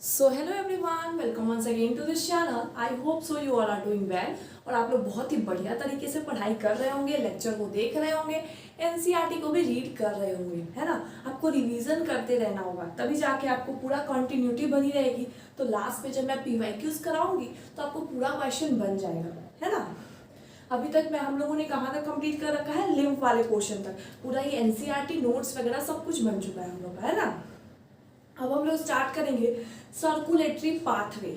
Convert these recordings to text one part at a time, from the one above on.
So hello everyone, welcome once again to this channel. I hope so you all are doing well और आप लोग बहुत ही बढ़िया तरीके से पढ़ाई कर रहे होंगे, लेक्चर को देख रहे होंगे, एनसीईआरटी को भी रीड कर रहे होंगे, है ना। आपको रिवीजन करते रहना होगा, तभी जाके आपको पूरा कंटिन्यूटी बनी रहेगी। तो लास्ट में जब मैं पीवाईक्यूज कराऊंगी तो आपको पूरा क्वेश्चन बन जाएगा, है ना। अभी तक मैं हम लोगों ने कहाँ तक कंप्लीट कर रखा है, लिम्फ वाले पोर्शन तक। पूरा ये एनसीईआरटी नोट्स वगैरह सब कुछ बन चुका है हम लोग का, है ना। अब हम लोग स्टार्ट करेंगे सर्कुलेटरी पाथवे।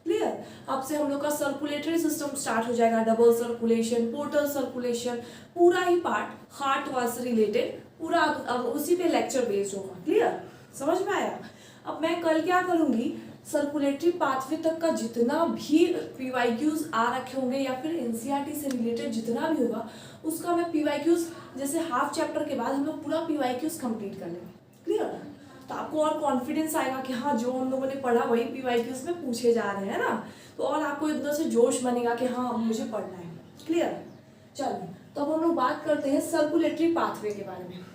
क्लियर। अब से हम लोग का सर्कुलेटरी सिस्टम स्टार्ट हो जाएगा, डबल सर्कुलेशन, पोर्टल सर्कुलेशन, पूरा ही पार्ट हार्ट वास रिलेटेड, पूरा अब उसी पे लेक्चर बेस्ड होगा। क्लियर, समझ में आया। अब मैं कल क्या करूंगी, सर्कुलेटरी पाथवे तक का जितना भी पीवाईक्यूज आ रखे होंगे या फिर एनसीईआरटी से रिलेटेड जितना भी होगा उसका मैं पीवाईक्यूज, जैसे हाफ चैप्टर के बाद हम लोग पूरा पीवाईक्यूज कंप्लीट कर लेंगे। क्लियर। तो आपको और कॉन्फिडेंस आएगा कि हाँ, जो हम लोगों ने पढ़ा वही पीवाईक्यूज में पूछे जा रहे हैं ना। तो और आपको एकदम से जोश बनेगा कि हाँ मुझे पढ़ना है। क्लियर। चलिए, तो अब हम लोग बात करते हैं सर्कुलेटरी पाथवे के बारे में।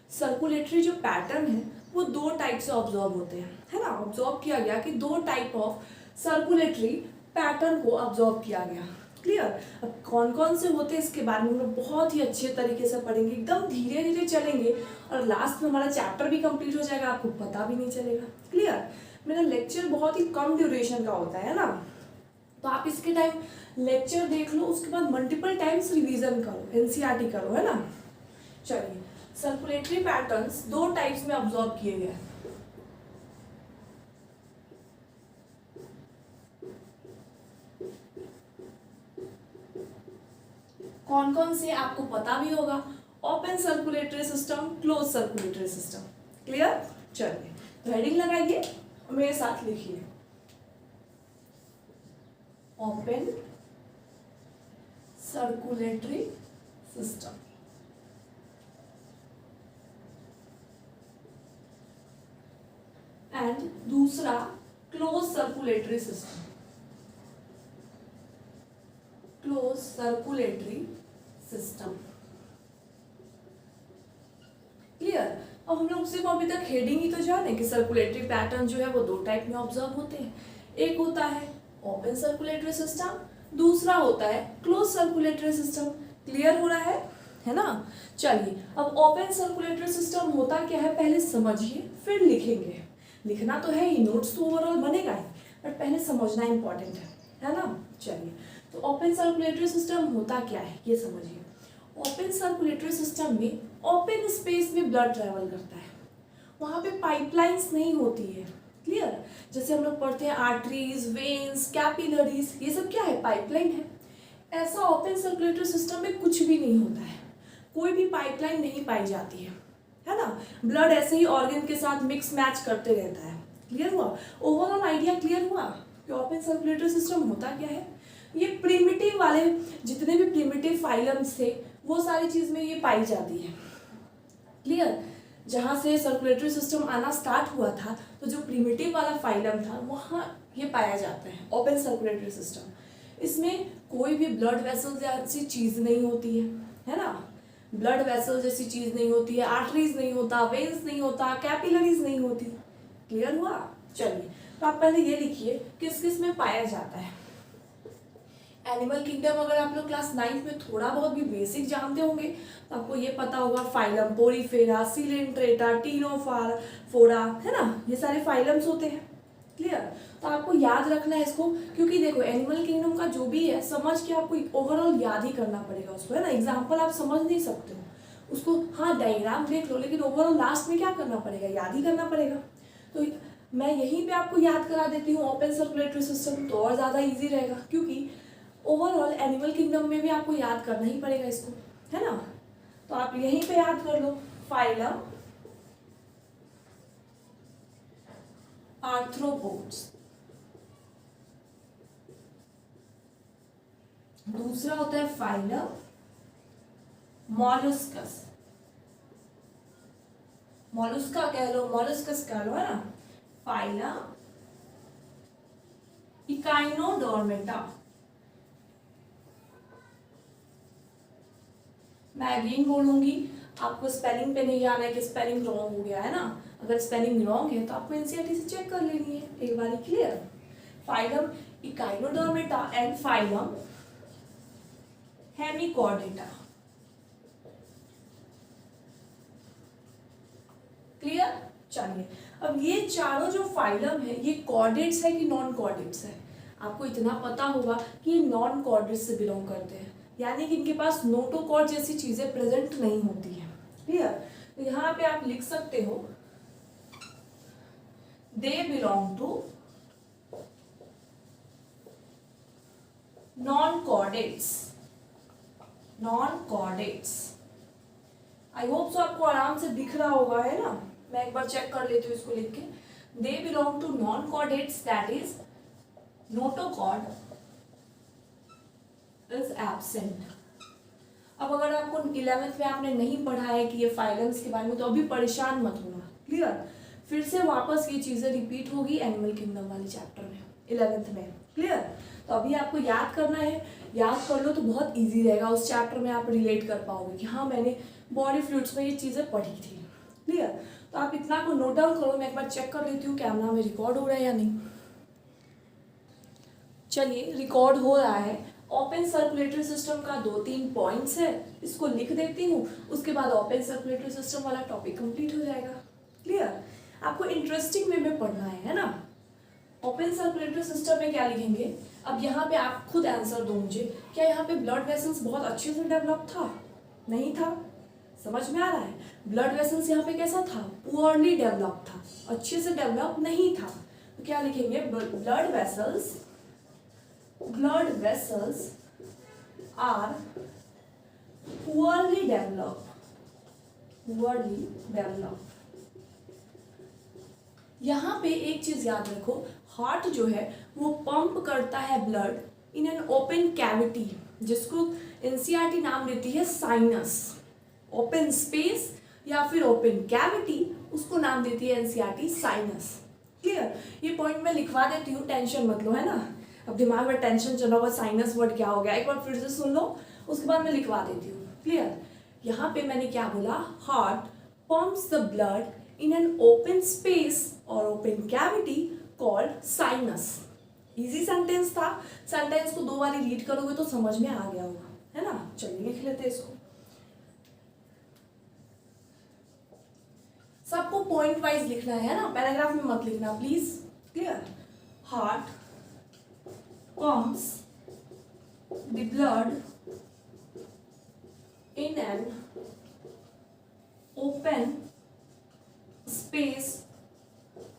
सर्कुलेटरी जो पैटर्न है वो दो टाइप से ऑब्जॉर्व होते हैं, है ना। ऑब्जॉर्व किया गया कि दो टाइप ऑफ सर्कुलेटरी पैटर्न को ऑब्जॉर्व किया गया। क्लियर। अब कौन कौन से होते हैं इसके बारे में हम लोग बहुत ही अच्छे तरीके से पढ़ेंगे, एकदम धीरे धीरे चलेंगे और लास्ट में हमारा चैप्टर भी कंप्लीट हो जाएगा, आपको पता भी नहीं चलेगा। क्लियर। मेरा लेक्चर बहुत ही कम ड्यूरेशन का होता है ना, तो आप इसके टाइम लेक्चर देख लो, उसके बाद मल्टीपल टाइम्स रिवीजन करो, एनसीईआरटी करो, है ना। चलिए, सर्कुलेटरी पैटर्न्स दो टाइप्स में ऑब्जॉर्व किए गए हैं। कौन कौन से आपको पता भी होगा, open circulatory system, close circulatory system. Clear. चलिए, तो हेडिंग लगाइए और मेरे साथ लिखिए, ओपन सर्कुलेटरी सिस्टम। एंड दूसरा close circulatory system, close circulatory system. Clear. अब हम लोग सिर्फ अभी तक हेडिंग ही तो जाने कि सर्कुलेटरी पैटर्न जो है वो दो टाइप में ऑब्जर्व होते हैं। एक होता है ओपन सर्कुलेटरी सिस्टम, दूसरा होता है क्लोज सर्कुलेटरी सिस्टम। क्लियर हो रहा है ना। चलिए, अब ओपन सर्कुलेटरी सिस्टम होता क्या है पहले समझिए, फिर लिखेंगे। लिखना तो है ही, नोट्स तो ओवरऑल बनेगा ही, बट पहले समझना इंपॉर्टेंट है ना। चलिए, तो ओपन सर्कुलेटरी सिस्टम होता क्या है ये समझिए। ओपन सर्कुलेटरी सिस्टम में ओपन स्पेस में ब्लड ट्रैवल करता है, वहाँ पे पाइपलाइंस नहीं होती है। क्लियर। जैसे हम लोग पढ़ते हैं आर्टरीज, वेन्स, कैपिलरीज, ये सब क्या है, पाइपलाइन है। ऐसा ओपन सर्कुलेटरी सिस्टम में कुछ भी नहीं होता है, कोई भी पाइपलाइन नहीं पाई जाती है ना। ब्लड ऐसे ही ऑर्गन के साथ मिक्स मैच करते रहता है। क्लियर हुआ, ओवरऑल आइडिया क्लियर हुआ कि ओपन सर्कुलेटरी सिस्टम होता क्या है। ये प्रिमिटिव वाले जितने भी प्रिमिटिव फाइलम्स थे वो सारी चीज में ये पाई जाती है। क्लियर। जहाँ से सर्कुलेटरी सिस्टम आना स्टार्ट हुआ था तो जो प्रिमिटिव वाला फाइलम था वहाँ ये पाया जाता है ओपन सर्कुलेटरी सिस्टम। इसमें कोई भी ब्लड वेसल जैसी चीज नहीं होती है ना। ब्लड वेसल जैसी चीज नहीं होती है, आर्टरीज नहीं होता, वेन्स नहीं होता, कैपिलरीज नहीं होती। क्लियर हुआ। चलिए, तो आप पहले ये लिखिए किस किस में पाया जाता है। एनिमल किंगडम अगर आप लोग क्लास 9th में थोड़ा बहुत भी बेसिक जानते होंगे तो आपको ये पता होगा, फाइलम पोरीफेरा, सिलेंट्रेटा, टीनोफोरा, है ना, ये सारे फाइलम्स होते हैं। क्लियर। तो आपको याद रखना है इसको, क्योंकि देखो एनिमल किंगडम का जो भी है समझ के आपको ओवरऑल याद ही करना पड़ेगा उसको, है ना। एग्जाम्पल आप समझ नहीं सकते हो उसको, हाँ डायग्राम देख लो, लेकिन ओवरऑल लास्ट में क्या करना पड़ेगा, याद ही करना पड़ेगा। तो मैं यहीं पे आपको याद करा देती हूँ ओपन सर्कुलेटरी सिस्टम, तो और ज़्यादा ईजी रहेगा, क्योंकि ओवरऑल एनिमल किंगडम में भी आपको याद करना ही पड़ेगा इसको, है ना। तो आप यहीं पे याद कर लो, फाइलम आर्थ्रोपोड्स, दूसरा होता है फाइलम मॉलस्कस, मॉलस्का कह लो, मॉलस्कस कह लो, है ना। फाइलम इकाइनोडोर्मेटा। मैं अगेन बोलूंगी, आपको स्पेलिंग पे नहीं जाना है कि स्पेलिंग रॉन्ग हो गया है ना। अगर स्पेलिंग रॉन्ग है तो आपको एनसीईआरटी से चेक कर लेनी है एक बार। Clear? Phylum echinodermata and phylum hemichordata. Clear? चलिए, अब ये चारों जो फाइलम है ये कॉर्डेट्स है कि नॉन कॉर्डेट्स है? आपको इतना पता होगा कि ये नॉन कॉर्डेट्स से बिलोंग करते हैं, यानी कि इनके पास नोटोकॉर्ड जैसी चीजें प्रेजेंट नहीं होती है। क्लियर? तो यहाँ पे आप लिख सकते हो they belong to non chordates. Non chordates, I hope so आपको आराम से दिख रहा होगा, है ना? मैं एक बार चेक कर लेती हूँ इसको लिख के। They belong to non chordates, that is notochord is absent. अब अगर आपको 11th में आपने नहीं पढ़ा है कि ये फाइलम्स के बारे में, तो अभी परेशान मत होना। क्लियर? फिर से वापस ये चीजें रिपीट होगी एनिमल किंगडम वाले चैप्टर में 11th में। क्लियर? तो अभी आपको याद करना है, याद कर लो तो बहुत इजी रहेगा। उस चैप्टर में आप रिलेट कर पाओगे कि हाँ मैंने बॉडी फ्लूइड्स में ये चीजें पढ़ी थी। क्लियर? तो आप इतना को नोट डाउन करो। मैं एक बार चेक कर लेती हूँ कैमरा में रिकॉर्ड हो रहा है या नहीं। चलिए, रिकॉर्ड हो रहा है। ओपन सर्कुलेटरी सिस्टम का 2-3 पॉइंट्स है, इसको लिख देती हूँ, उसके बाद ओपन सर्कुलेटरी सिस्टम वाला टॉपिक कंप्लीट हो जाएगा। क्लियर? आपको इंटरेस्टिंग वे में पढ़ना है ना? ओपन सर्कुलेटरी सिस्टम में क्या लिखेंगे? अब यहाँ पे आप खुद आंसर दो मुझे, क्या यहाँ पे ब्लड वेसल्स बहुत अच्छे से डेवलप था? नहीं था? समझ में आ रहा है? ब्लड वेसल्स यहाँ पे कैसा था? पुअरली डेवलप था, अच्छे से डेवलप नहीं था। तो क्या लिखेंगे? Blood vessels are poorly develop. यहाँ पे एक चीज याद रखो, हार्ट जो है वो पंप करता है blood in an open cavity, जिसको एनसीईआरटी नाम देती है साइनस। ओपन स्पेस या फिर ओपन कैविटी, उसको नाम देती है एनसीईआरटी साइनस। क्लियर? ये पॉइंट मैं लिखवा देती हूँ, टेंशन मत लो, है ना? अब दिमाग में टेंशन चला हुआ साइनस वर्ड क्या हो गया, एक बार फिर से सुन लो, उसके बाद मैं लिखवा देती हूँ। क्लियर? यहाँ पे मैंने क्या बोला? Heart pumps the blood in an open space और open cavity called sinus. Easy sentence था। सेंटेंस को 2 बार रीड करोगे तो समझ में आ गया होगा, है ना? चलिए लिख लेते हैं इसको। सबको पॉइंट वाइज लिखना है ना, पैराग्राफ में मत लिखना please. Clear? Heart pumps the blood in an open space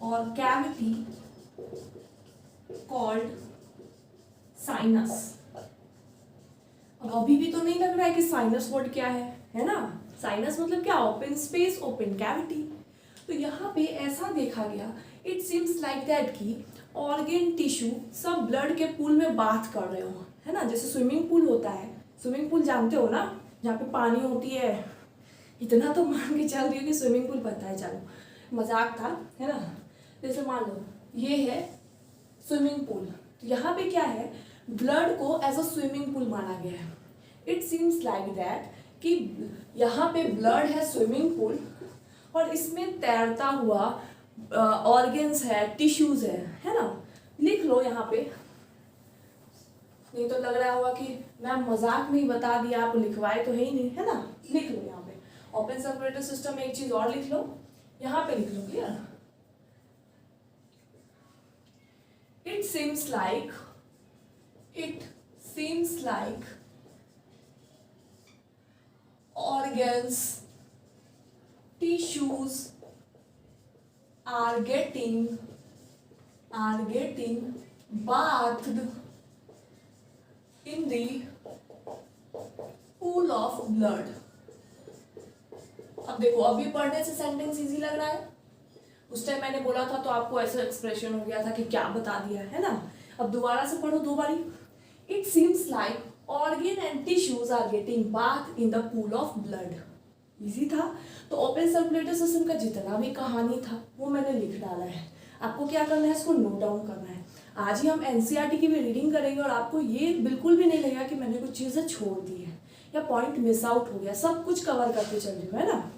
or cavity called sinus। अब अभी भी तो नहीं लग रहा है कि साइनस वर्ड क्या है ना? साइनस मतलब क्या? Open space, open cavity. तो यहाँ पे ऐसा देखा गया, इट सीम्स लाइक दैट कि ऑर्गन टिश्यू सब ब्लड के पूल में बाथ कर रहे हो, है ना? जैसे स्विमिंग पूल होता है, स्विमिंग पूल जानते हो ना, जहाँ पे पानी होती है। इतना तो मान के चल रही हो कि स्विमिंग पूल पता है, चलो मजाक था, है ना? जैसे मान लो ये है स्विमिंग पूल, तो यहाँ पे क्या है? ब्लड को एज अ स्विमिंग पूल माना गया है। इट सीम्स लाइक दैट कि यहाँ पे ब्लड है स्विमिंग पूल और इसमें तैरता हुआ ऑर्गन्स है, टिश्यूज है ना? लिख लो यहाँ पे, नहीं तो लग रहा होगा कि मैम मजाक में ही बता दिया, आप लिखवाए तो है ही नहीं, है ना? लिख लो यहाँ पे ओपन सर्कुलेटरी सिस्टम में। एक चीज और लिख लो, यहाँ पे लिख लो। Clear? It seems like organs, tissues are getting bathed in the pool of blood। अब देखो, अभी पढ़ने से सेंटेंस इजी लग रहा है, उस टाइम मैंने बोला था तो आपको ऐसा एक्सप्रेशन हो गया था कि क्या बता दिया, है ना? अब दोबारा से पढ़ो 2 बारी। It seems like organ and tissues are getting bath in the pool of blood. Easy था। तो ओपन सर्कुलेटरी सिस्टम का जितना भी कहानी था वो मैंने लिख डाला है। आपको क्या करना है? इसको नोट डाउन करना है। आज ही हम एनसीईआरटी की भी रीडिंग करेंगे और आपको ये बिल्कुल भी नहीं लगेगा कि मैंने कुछ चीज़ें छोड़ दी है या पॉइंट मिस आउट हो गया। सब कुछ कवर करके चल रही हूँ, है ना?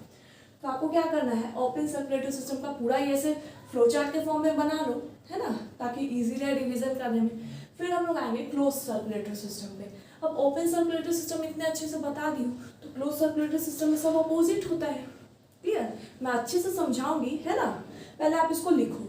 तो आपको क्या करना है, ओपन सर्कुलेटरी सिस्टम का पूरा ये ऐसे फ्लो चार्ट के फॉर्म में बना लो, है ना, ताकि इजी रहे रिवीजन करने में। फिर हम लोग आएंगे क्लोज सर्कुलेटरी सिस्टम पे। अब ओपन सर्कुलेटरी सिस्टम इतने अच्छे से बता दी हूँ, तो क्लोज सर्कुलेटरी सिस्टम में सब अपोजिट होता है। क्लियर, मैं अच्छे से समझाऊंगी, है ना, पहले आप इसको लिखो।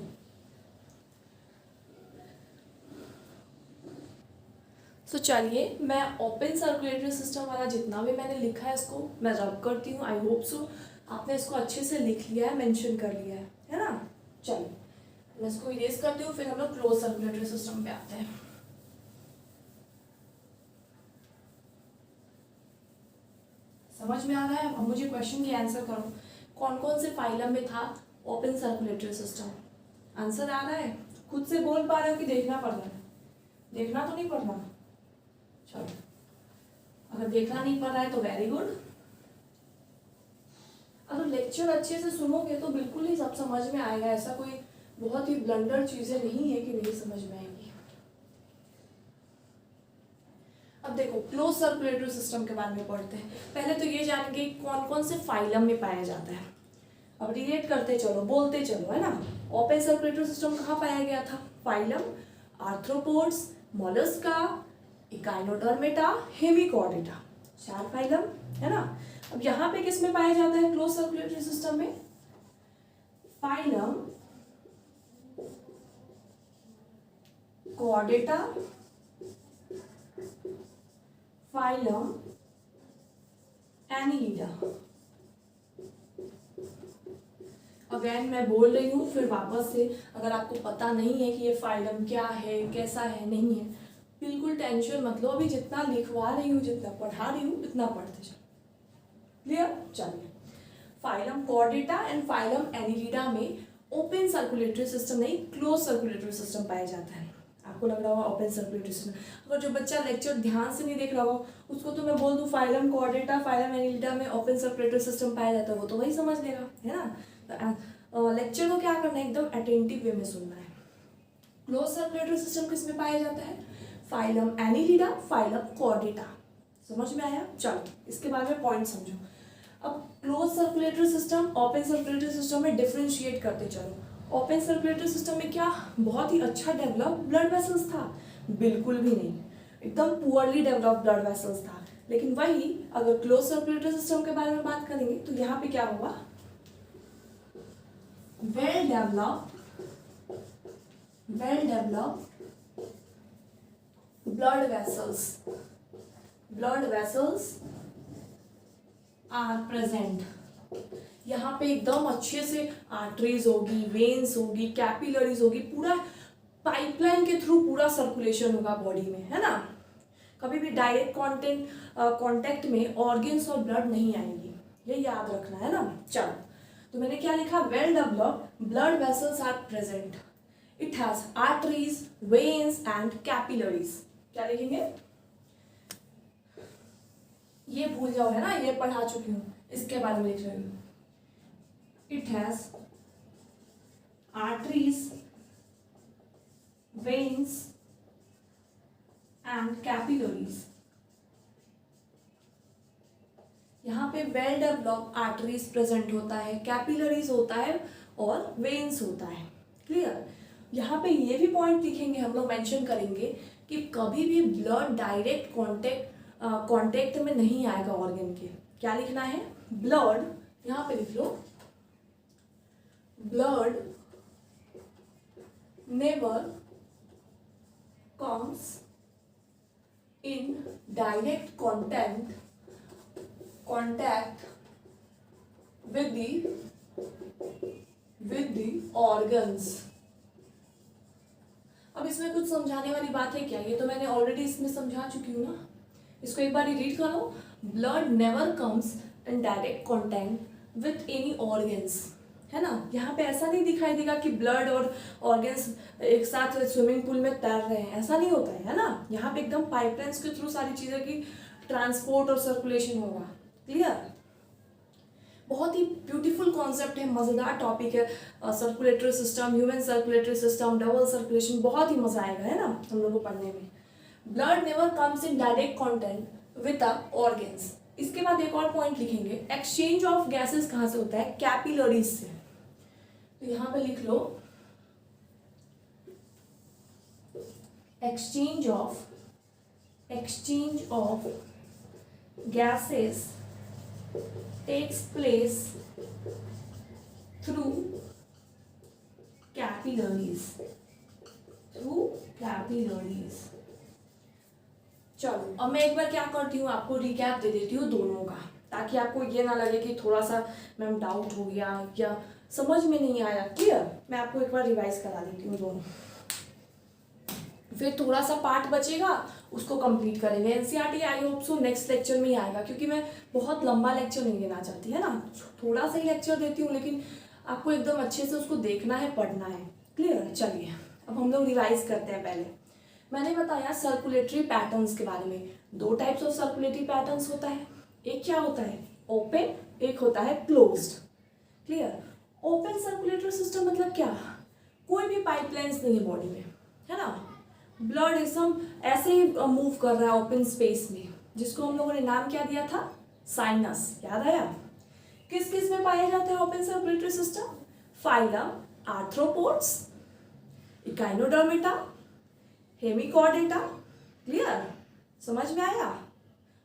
तो चलिए मैं ओपन सर्कुलेटरी सिस्टम वाला जितना भी मैंने लिखा है इसको मैं रब करती हूँ। आई होप सो आपने इसको अच्छे से लिख लिया है, मेंशन कर लिया है ना। चलिए मैं इसको इरेज करती हूँ, फिर हम लोग क्लोज सर्कुलेटरी सिस्टम पे आते हैं। समझ में आ रहा है? अब मुझे क्वेश्चन की आंसर करो, कौन कौन से फाइलम में था ओपन सर्कुलेटरी सिस्टम? आंसर आ रहा है? खुद से बोल पा रहे हो कि देखना पड़ रहा है? देखना तो नहीं पड़ रहा? चलो, अगर देखना नहीं पड़ रहा है तो वेरी गुड। अगर लेक्चर अच्छे से सुनोगे तो बिल्कुल ही सब समझ में आएगा। ऐसा कोई बहुत ही ब्लंडर चीजें नहीं है कि नहीं समझ में आएगी। अब देखो क्लोज सर्कुलेटरी सिस्टम के बारे में पढ़ते हैं। पहले तो ये जानेंगे कौन कौन से फाइलम में पाया जाता है। अब रिलेट करते चलो, बोलते चलो, है ना। ओपन सर्कुलेटरी सिस्टम कहाँ पाया गया था? Phylum arthropods, Mollusca, echinodermata, Hemichordata, 4 phylum, है ना। अब यहाँ पे किस में पाया जाता है क्लोज सर्कुलेटरी सिस्टम में? Phylum Chordata, phylum Annelida. Again मैं बोल रही हूँ फिर वापस से, अगर आपको पता नहीं है कि ये फाइलम क्या है, कैसा है, नहीं है, बिल्कुल टेंशन मत लो। अभी जितना लिखवा रही हूँ, जितना पढ़ा रही हूँ, उतना पढ़ते चलो। क्लियर? चलिए, phylum Chordata and phylum Annelida में ओपन सर्कुलेटरी सिस्टम नहीं, क्लोज सर्कुलेटरी सिस्टम पाया जाता है। आपको लग रहा होगा ओपन सर्कुलेटरी सिस्टम, अगर जो बच्चा लेक्चर ध्यान से नहीं देख रहा हो उसको तो मैं बोल दूं फाइलम कॉर्डेटा, फाइलम एनिलिडा में ओपन सर्कुलेटरी सिस्टम पाया जाता है, वो तो वही समझ लेगा, है ना। तो लेक्चर को क्या करना है, एकदम अटेंटिव वे में सुनना है। क्लोज सर्कुलेटरी सिस्टम किस में पाया जाता है? Phylum Annelida, phylum Chordata. समझ में आया? चलो इसके बारे में पॉइंट समझो। अब close circulatory system, open circulatory system में डिफरेंशिएट करते चलो। ओपन सर्कुलेटरी सिस्टम में क्या बहुत ही अच्छा डेवलप ब्लड वेसल्स था? बिल्कुल भी नहीं, एकदम पुअरली डेवलप ब्लड वेसल्स था। लेकिन वही अगर क्लोज सर्कुलेटरी सिस्टम के बारे में बात करेंगे तो यहाँ पे क्या होगा? Well develop blood vessels are present. यहाँ पे एकदम अच्छे से आर्टरीज होगी, वेन्स होगी, कैपिलरीज होगी, पूरा पाइपलाइन के थ्रू पूरा सर्कुलेशन होगा बॉडी में, है ना। कभी भी डायरेक्ट कांटेक्ट में ऑर्गन्स और ब्लड नहीं आएंगी, ये याद रखना, है ना। चलो, तो मैंने क्या लिखा? Well developed blood vessels are present, it has arteries, veins and capillaries. क्या लिखेंगे? ये भूल जाओ, है ना, ये पढ़ा चुकी हूँ, इसके बारे में लिख रही हूँ। It has arteries, veins and capillaries. यहाँ पे वेल डेवलप्ड आर्टरीज प्रेजेंट होता है, कैपिलरीज होता है और वेन्स होता है। क्लियर? यहाँ पे ये भी पॉइंट लिखेंगे हम लोग, मेंशन करेंगे कि कभी भी ब्लड डायरेक्ट कांटेक्ट में नहीं आएगा ऑर्गन के। क्या लिखना है? ब्लड, यहाँ पे लिख लो, blood never comes in direct contact with the organs। अब इसमें कुछ समझाने वाली बात है क्या? ये तो मैंने ऑलरेडी इसमें समझा चुकी हूँ ना, इसको एक बार रीड करो। Blood never comes in direct contact with any organs, है ना। यहाँ पे ऐसा नहीं दिखाई देगा कि ब्लड और ऑर्गन्स एक साथ स्विमिंग पूल में तैर रहे हैं, ऐसा नहीं होता है ना। यहाँ पे एकदम पाइपलाइंस के थ्रू सारी चीज़ें की ट्रांसपोर्ट और सर्कुलेशन होगा। क्लियर? बहुत ही ब्यूटीफुल कॉन्सेप्ट है, मज़ेदार टॉपिक है। Circulatory system, human circulatory system, double circulation, बहुत ही मजा आएगा, है ना, हम लोगों को पढ़ने में। Blood never comes in direct contact with the organs, इसके बाद एक और पॉइंट लिखेंगे, एक्सचेंज ऑफ गैसेस कहाँ से होता है, कैपिलरीज से। तो यहाँ पे लिख लो, exchange of gases takes place through capillaries. चलो अब मैं एक बार क्या करती हूँ, आपको रिकैप दे देती हूँ दोनों का, ताकि आपको ये ना लगे कि थोड़ा सा मैम डाउट हो गया या समझ में नहीं आया। क्लियर, मैं आपको एक बार रिवाइज करा देती हूँ दोनों, फिर थोड़ा सा पार्ट बचेगा उसको कंप्लीट करेंगे। एनसीईआरटी आई होप सो नेक्स्ट लेक्चर में ही आएगा, क्योंकि मैं बहुत लंबा लेक्चर नहीं देना चाहती है ना, थोड़ा सा ही लेक्चर देती हूँ, लेकिन आपको एकदम अच्छे से उसको देखना है, पढ़ना है। क्लियर, चलिए अब हम लोग रिवाइज करते हैं। पहले मैंने बताया सर्कुलेटरी पैटर्न्स के बारे में। दो टाइप्स ऑफ सर्कुलेटरी पैटर्न्स होता है, एक क्या होता है ओपन, एक होता है closed. Clear, open circulatory system मतलब क्या, कोई भी पाइपलाइंस नहीं है बॉडी में, है ना, ब्लड एकदम ऐसे ही मूव कर रहा है ओपन स्पेस में, जिसको हम लोगों ने नाम क्या दिया था, साइनस। याद आया, किस किस में पाया जाता है open circulatory system, phylum arthropods, Echinodermata, hemichordata. Clear, समझ में आया।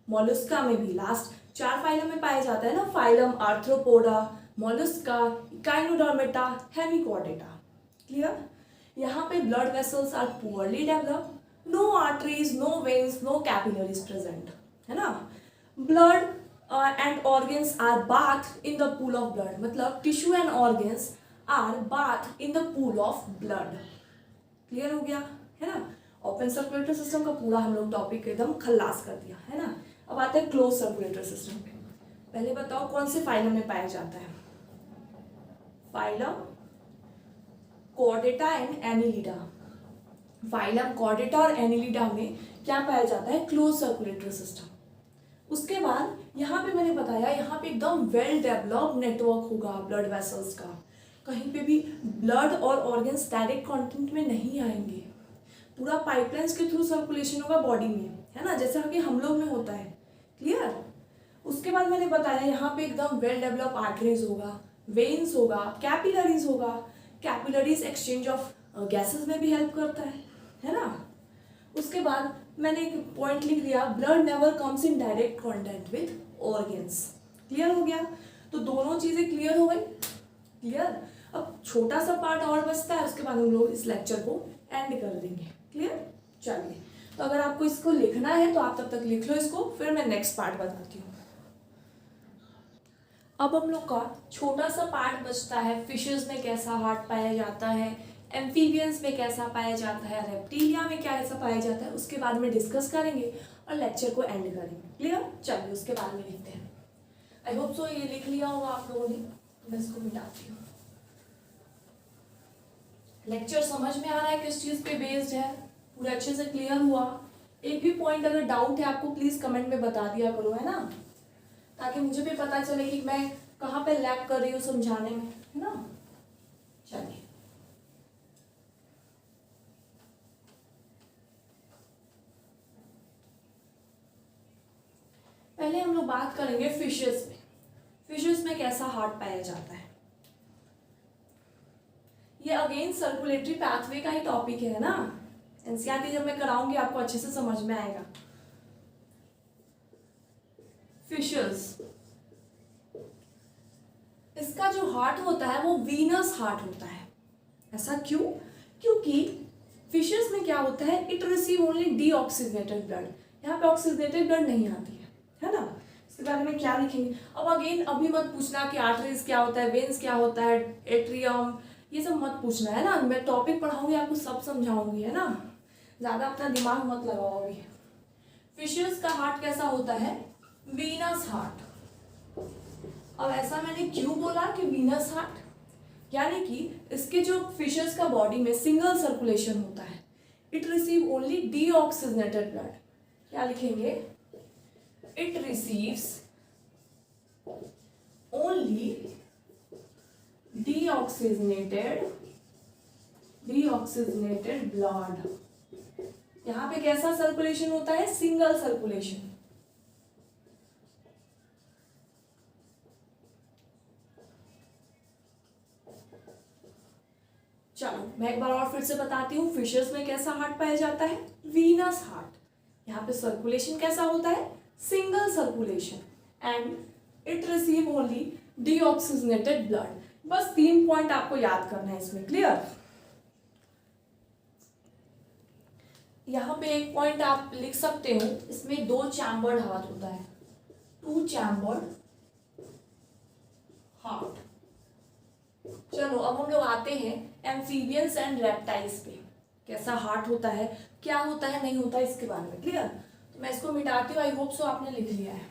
मोलस्का में भी लास्ट 4 फाइलम में पाया जाता है ना, phylum arthropoda, mollusca, echinodermata, hemichordata. Clear, यहाँ पे blood vessels are poorly develop, no arteries, no veins, no capillaries present, है ना। Blood and organs are bath in the pool of blood, मतलब tissue and organs are bath in the pool of blood. Clear हो गया, है ना। Open circulatory system का पूरा हम लोग टॉपिक एकदम खल्लास कर दिया, है ना। अब आते हैं क्लोज सर्कुलेटरी सिस्टम पे। पहले बताओ कौन से फाइलम में पाया जाता है, phylum Chordata and Annelida. Phylum Chordata और एनिलिडा में क्या पाया जाता है, क्लोज सर्कुलेटरी सिस्टम। उसके बाद यहाँ पे मैंने बताया, यहाँ पे एकदम वेल डेवलप्ड नेटवर्क होगा ब्लड वेसल्स का, कहीं पे भी ब्लड और ऑर्गन्स डायरेक्ट कांटेक्ट में नहीं आएंगे, पूरा पाइपलाइंस के थ्रू सर्कुलेशन होगा बॉडी में, है ना, जैसा कि हम लोग में होता है। क्लियर, उसके बाद मैंने बताया यहाँ पे एकदम वेल डेवलप आर्टरीज होगा, वेन्स होगा, कैपिलरीज होगा। कैपिलरीज एक्सचेंज ऑफ गैसेस में भी हेल्प करता है ना। उसके बाद मैंने एक पॉइंट लिख दिया, blood never comes in direct contact with organs. Clear हो गया, तो दोनों चीजें क्लियर हो गई। क्लियर, अब छोटा सा पार्ट और बचता है, उसके बाद हम लोग इस लेक्चर को एंड कर देंगे। क्लियर, चलिए, तो अगर आपको इसको लिखना है तो आप तब तक लिख लो इसको, फिर मैं नेक्स्ट पार्ट बताती हूँ। अब हम लोग का छोटा सा पार्ट बचता है, फिशेस में कैसा हार्ट पाया जाता है, एम्फीबियंस में कैसा पाया जाता है, रेप्टिलिया में क्या ऐसा पाया जाता है, उसके बाद में डिस्कस करेंगे और लेक्चर को एंड करेंगे। क्लियर, चलिए उसके बाद में लिखते हैं। आई होप सो ये लिख लिया होगा आप लोगों ने, मैं इसको मिटाती हूँ। लेक्चर समझ में आ रहा है किस चीज़ पे बेस्ड है, पूरा अच्छे से क्लियर हुआ। एक भी पॉइंट अगर डाउट है आपको प्लीज़ कमेंट में बता दिया करो, है ना, ताकि मुझे भी पता चले कि मैं कहाँ पे लैग कर रही हूँ समझाने में, है ना। चलिए, पहले हम लोग बात करेंगे फिशेस में। फिशेस में कैसा हार्ट पाया जाता है, ये अगेन सर्कुलेटरी पैथवे का ही टॉपिक है ना। एनसीईआरटी जब मैं कराऊंगी आपको अच्छे से समझ में आएगा। फिशेस, इसका जो हार्ट होता है वो वीनस हार्ट होता है। ऐसा क्यों, क्योंकि फिशेस में क्या होता है, it receive only deoxygenated blood, यहाँ पे ऑक्सीजनेटेड ब्लड नहीं आती है ना। इसके बारे में क्या लिखेंगे, अब अगेन अभी मत पूछना कि आर्टरीज क्या होता है, वेन्स क्या होता है, एट्रियम, ये सब मत पूछना, है ना। मैं टॉपिक पढ़ाऊंगी आपको सब समझाऊंगी, है ना, ज़्यादा अपना दिमाग मत लगाओ अभी। फिशेस का हार्ट कैसा होता है, वीनस हार्ट। अब ऐसा मैंने क्यों बोला कि वीनस हार्ट, यानी कि इसके जो फिशेस का बॉडी में सिंगल सर्कुलेशन होता है, it receive only deoxygenated blood. क्या लिखेंगे, it receives only deoxygenated blood. यहाँ पे कैसा सर्कुलेशन होता है, सिंगल सर्कुलेशन। मैं एक बार और फिर से बताती हूँ, फिशेस में कैसा हार्ट पाया जाता है, वीनस हार्ट। यहाँ पे सर्कुलेशन कैसा होता है, single circulation, and it receive only deoxygenated blood. बस 3 पॉइंट आपको याद करना है इसमें, क्लियर। यहाँ पे एक पॉइंट आप लिख सकते हो, इसमें 2 चैम्बर्ड हार्ट होता है, 2 चैम्बर्ड हार्ट। चलो अब हम लोग आते हैं एम्फीबियंस एंड रेप्टाइल्स पे, कैसा हार्ट होता है, क्या होता है, नहीं होता है, इसके बारे में, क्लियर। तो मैं इसको मिटाती हूँ, आई होप सो आपने लिख लिया है।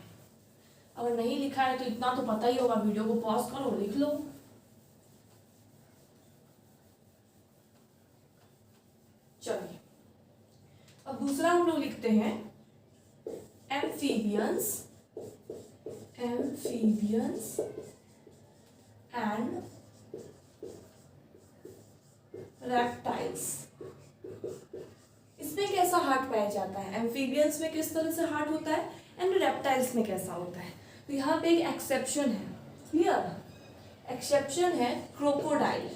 अगर नहीं लिखा है तो इतना तो पता ही होगा, वीडियो को पॉज करो, लिख लो। चलिए अब दूसरा हम लोग लिखते हैं एम्फीबियंस एंड रेप्टाइल्स। इसमें कैसा हार्ट पाया जाता है, एम्फीबियंस में किस तरह से हार्ट होता है एंड रेप्टाइल्स में कैसा होता है। तो यहाँ पे एक एक्सेप्शन है, क्लियर। एक्सेप्शन है क्रोकोडाइल।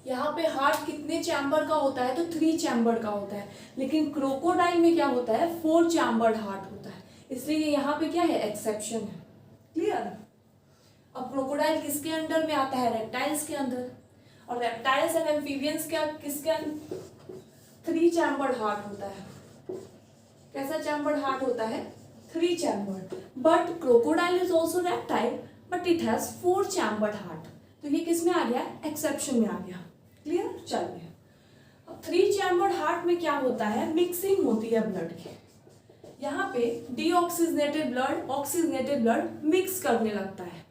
यहाँ पे हार्ट कितने चैम्बर का होता है, तो 3 चैम्बर का होता है, लेकिन क्रोकोडाइल में क्या होता है, 4 चैम्बर्ड हार्ट होता है, इसलिए यहाँ पे क्या है, एक्सेप्शन है, क्लियर। अब क्रोकोडाइल किसके अंडर में आता है, रेप्टाइल्स के अंदर, और रेप्टाइल्स एंड एम्फीबियंस क्या किसके 3 चैम्बर्ड हार्ट होता है। कैसा चैम्बर्ड हार्ट होता है, 3 chambered, but crocodile is also reptile but it has 4 chambered heart. तो ये किस में आ गया, एक्सेप्शन में आ गया, क्लियर। चलिए अब 3 चैम्बर्ड हार्ट में क्या होता है, मिक्सिंग होती है ब्लड की। यहाँ पे deoxygenated blood oxygenated blood mix करने लगता है,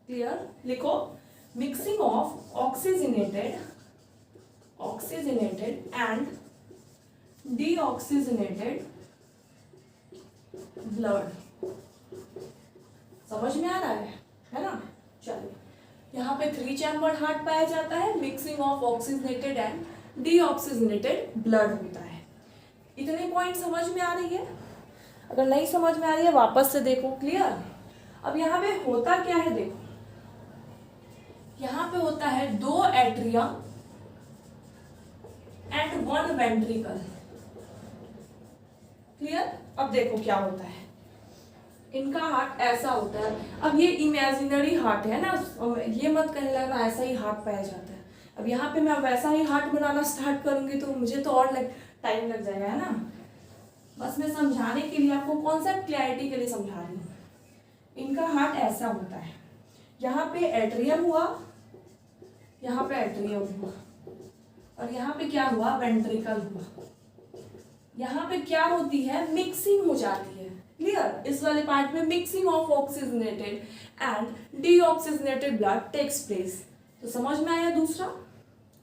क्लियर। लिखो, mixing of oxygenated and deoxygenated blood. समझ में आ रहा है ना। चलिए यहाँ पे 3 चैम्बर्ड हार्ट पाया जाता है, mixing of oxygenated and deoxygenated blood होता है। इतने पॉइंट समझ में आ रही है, अगर नहीं समझ में आ रही है वापस से देखो, क्लियर। अब यहाँ पे होता क्या है, देखो यहाँ पे होता है 2 एट्रियम एंड 1 वेंट्रिकल, क्लियर। अब देखो क्या होता है, इनका हार्ट ऐसा होता है। अब ये इमेजिनरी हार्ट है ना, ये मत कहने लगा ऐसा ही हार्ट पाया जाता है। अब यहाँ पे मैं वैसा ही हार्ट बनाना स्टार्ट करूंगी तो मुझे तो और टाइम लग जाएगा, है ना। बस मैं समझाने के लिए, आपको कॉन्सेप्ट क्लैरिटी के लिए समझा रही हूँ। इनका हार्ट ऐसा होता है, यहाँ पे एट्रियम हुआ, यहाँ पे एट्रियम हुआ, और यहाँ पे क्या हुआ, वेंट्रिकल हुआ। यहाँ पे क्या होती है, मिक्सिंग हो जाती है, क्लियर। इस वाले पार्ट में mixing of oxygenated and deoxygenated blood takes place. तो समझ में आया दूसरा,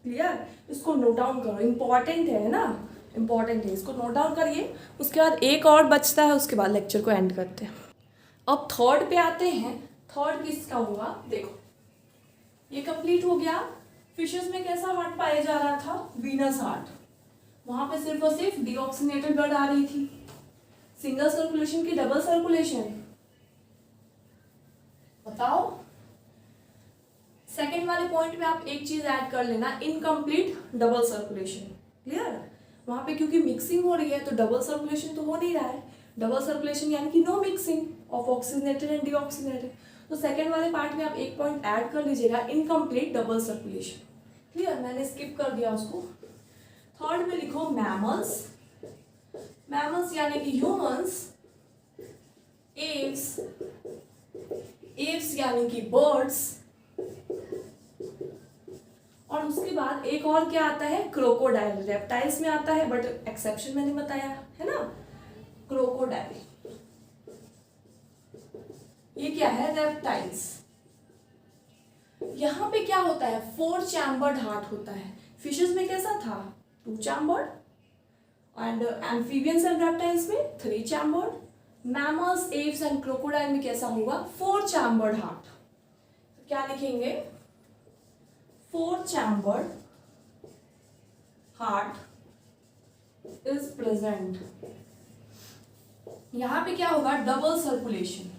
क्लियर। इसको नोट डाउन करो, इंपॉर्टेंट है ना, इंपॉर्टेंट है, इसको नोट डाउन करिए। उसके बाद एक और बचता है, उसके बाद लेक्चर को एंड करते हैं। अब थर्ड पे आते हैं। थर्ड किसका हुआ, देखो ये कंप्लीट हो गया। फिशेस में कैसा हार्ट पाया जा रहा था, वीनस हार्ट। वहां पे सिर्फ और सिर्फ डीऑक्सीजनेटेड ब्लड आ रही थी। सिंगल सर्कुलेशन की डबल सर्कुलेशन, बताओ। सेकेंड वाले पॉइंट में आप एक चीज ऐड कर लेना, इनकम्प्लीट डबल सर्कुलेशन, क्लियर। वहां पे क्योंकि मिक्सिंग हो रही है तो डबल सर्कुलेशन तो हो नहीं रहा है। डबल सर्कुलेशन यानी कि no mixing of oxygenated and deoxygenated. तो सेकेंड वाले पार्ट में आप एक पॉइंट ऐड कर लीजिएगा, इनकम्प्लीट डबल सर्कुलेशन, क्लियर। मैंने स्किप कर दिया उसको। थर्ड में लिखो मैमल्स, मैमल्स यानी कि ह्यूमंस, एव्स, एव्स यानी कि बर्ड्स, और उसके बाद एक और क्या आता है, क्रोकोडाइल। रेप्टाइल्स में आता है बट एक्सेप्शन मैंने बताया है ना, क्रोकोडाइल। ये क्या है, रेप्टाइल्स। यहां पे क्या होता है, 4 चैम्बर्ड हार्ट होता है। फिशेस में कैसा था, 2 chambered, and amphibians and reptiles में 3 chambered. Mammals, Aves and crocodile में कैसा होगा, 4 चैम्बर्ड हार्ट। तो क्या लिखेंगे, 4 चैम्बर्ड हार्ट इज प्रेजेंट। यहां पे क्या होगा, double circulation.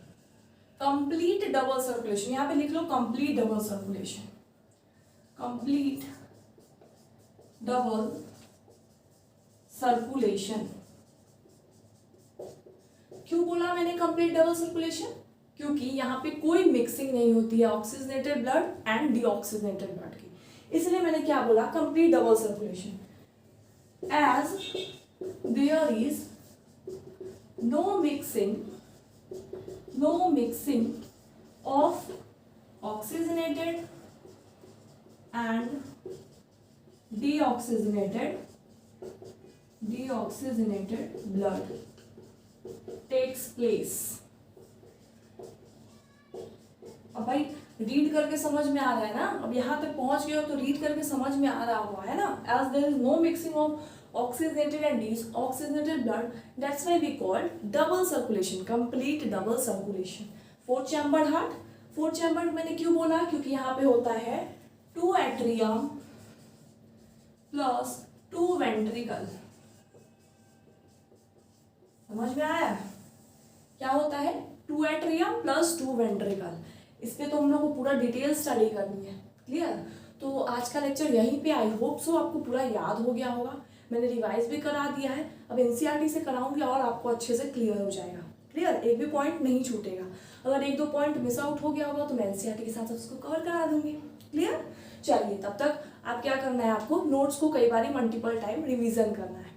Complete double circulation, यहाँ पे लिख लो complete double circulation, complete double circulation. क्यों बोला मैंने कंप्लीट डबल सर्कुलेशन? क्योंकि यहाँ पे कोई मिक्सिंग नहीं होती है oxygenated blood and deoxygenated blood की, इसलिए मैंने क्या बोला complete double circulation. As there is no mixing of oxygenated and deoxygenated blood takes place। अब भाई रीड करके समझ में आ रहा है ना, अब यहाँ तक पहुंच गए हो तो रीड करके समझ में आ रहा हुआ है ना। as there is no mixing of oxygenated and deoxygenated blood, that's why we call double circulation, complete double circulation। Fourth chambered heart, fourth chambered मैंने क्यों बोला? क्योंकि यहाँ पे होता है 2 एट्रियम प्लस 2 वेंट्रिकल। समझ में आया क्या होता है? 2 एट्रियम प्लस 2 वेंट्रिकल। इस पे तो हम लोग को पूरा डिटेल स्टडी करनी है, क्लियर? तो आज का लेक्चर यहीं पे, आई होप सो आपको पूरा याद हो गया होगा। मैंने रिवाइज भी करा दिया है, अब एनसीईआरटी से कराऊंगी और आपको अच्छे से क्लियर हो जाएगा, क्लियर? एक भी पॉइंट नहीं छूटेगा। अगर 1-2 पॉइंट मिस आउट हो गया होगा तो मैं एनसीईआरटी के साथ उसको कवर करा दूंगी, क्लियर? चलिए, तब तक आप क्या करना है, आपको नोट्स को कई बार मल्टीपल टाइम रिवीजन करना है।